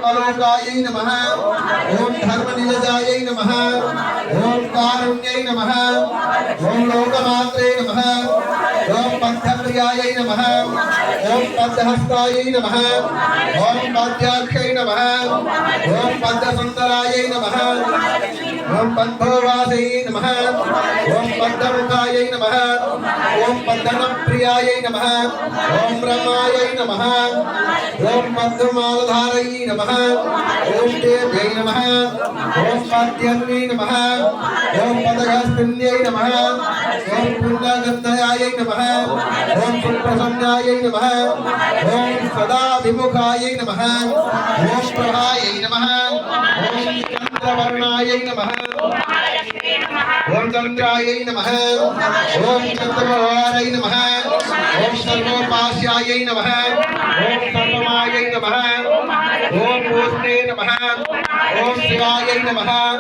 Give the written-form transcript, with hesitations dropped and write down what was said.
अलोकायै नमः ओम धर्मनिलजायै नमः ओम कारुण्याय नमः ओम लोकमात्रे नमः ओम पद्मप्रियायै नमः ओम पद्महस्तायै नमः ओम पद्याक्षै नमः ओम पद्मसुन्दरायै नमः ओम पद्मवासै नमः ओम पद्ममुखायै नमः ओम पद्मप्रियायै नमः ओम ब्रह्मायै नमः ओम पद्ममालधारै नमः ओम देव्यै नमः ओम पद्मन्यै नमः ओम पदगस्तिन्यै नमः ओम पुण्यगन्धयायै नमः ओम सुप्रसन्नायै नमः ओम सदाभिमुखायै नमः ओम प्रभायै नमः ओम चन्द्रवर्णायै नमः ओम चन्द्रायै नमः ओम चन्द्रमहारै नमः ओम सर्वोपास्यायै नमः ओम सर्वमायै नमः ओम पूष्णे नमः ओम शिवायै नमः।